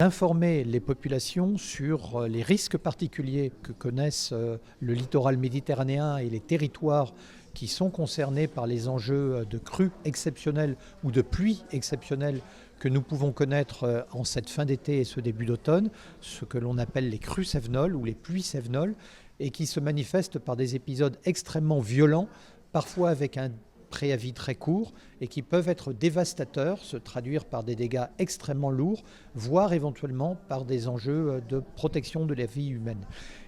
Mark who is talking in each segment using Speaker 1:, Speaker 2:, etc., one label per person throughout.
Speaker 1: Informer les populations sur les risques particuliers que connaissent le littoral méditerranéen et les territoires qui sont concernés par les enjeux de crues exceptionnelles ou de pluies exceptionnelles que nous pouvons connaître en cette fin d'été et ce début d'automne, ce que l'on appelle les crues cévenoles ou les pluies cévenoles, et qui se manifestent par des épisodes extrêmement violents, parfois avec un préavis très court et qui peuvent être dévastateurs, se traduire par des dégâts extrêmement lourds, voire éventuellement par des enjeux de protection de la vie humaine.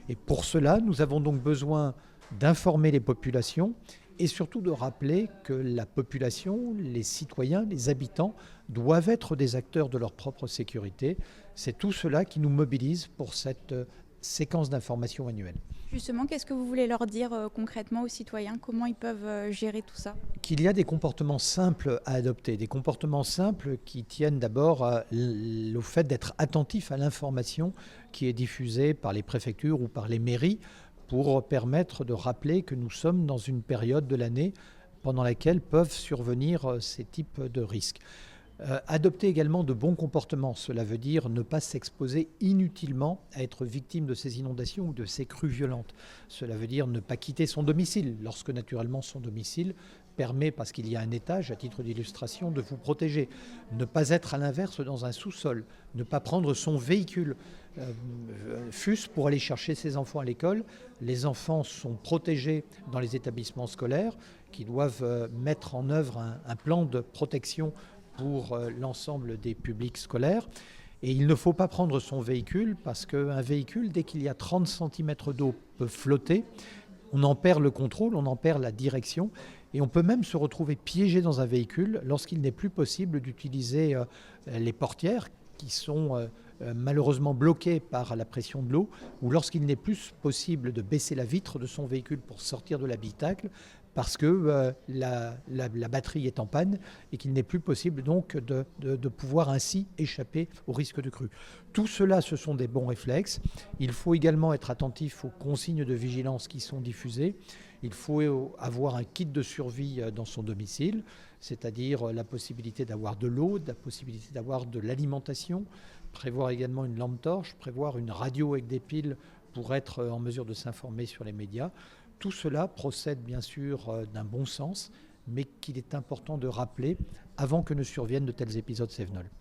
Speaker 1: Et pour cela, nous avons donc besoin d'informer les populations et surtout de rappeler que la population, les citoyens, les habitants doivent être des acteurs de leur propre sécurité. C'est tout cela qui nous mobilise pour cette séquence d'information annuelle.
Speaker 2: Justement, qu'est-ce que vous voulez leur dire concrètement aux citoyens? Comment ils peuvent gérer tout ça?
Speaker 1: Qu'il y a des comportements simples à adopter, des comportements simples qui tiennent d'abord au fait d'être attentif à l'information qui est diffusée par les préfectures ou par les mairies pour permettre de rappeler que nous sommes dans une période de l'année pendant laquelle peuvent survenir ces types de risques. Adopter également de bons comportements, cela veut dire ne pas s'exposer inutilement à être victime de ces inondations ou de ces crues violentes. Cela veut dire ne pas quitter son domicile, lorsque naturellement son domicile permet, parce qu'il y a un étage, à titre d'illustration, de vous protéger. Ne pas être à l'inverse dans un sous-sol, ne pas prendre son véhicule, fût-ce pour aller chercher ses enfants à l'école. Les enfants sont protégés dans les établissements scolaires qui doivent mettre en œuvre un plan de protection pour l'ensemble des publics scolaires. Et il ne faut pas prendre son véhicule parce qu'un véhicule, dès qu'il y a 30 cm d'eau, peut flotter. On en perd le contrôle, on en perd la direction et on peut même se retrouver piégé dans un véhicule lorsqu'il n'est plus possible d'utiliser les portières qui sont malheureusement bloquées par la pression de l'eau, ou lorsqu'il n'est plus possible de baisser la vitre de son véhicule pour sortir de l'habitacle parce que la batterie est en panne et qu'il n'est plus possible donc de pouvoir ainsi échapper au risque de crue. Tout cela, ce sont des bons réflexes. Il faut également être attentif aux consignes de vigilance qui sont diffusées. Il faut avoir un kit de survie dans son domicile, c'est-à-dire la possibilité d'avoir de l'eau, la possibilité d'avoir de l'alimentation, prévoir également une lampe torche, prévoir une radio avec des piles pour être en mesure de s'informer sur les médias. Tout cela procède bien sûr d'un bon sens, mais qu'il est important de rappeler avant que ne surviennent de tels épisodes cévenols.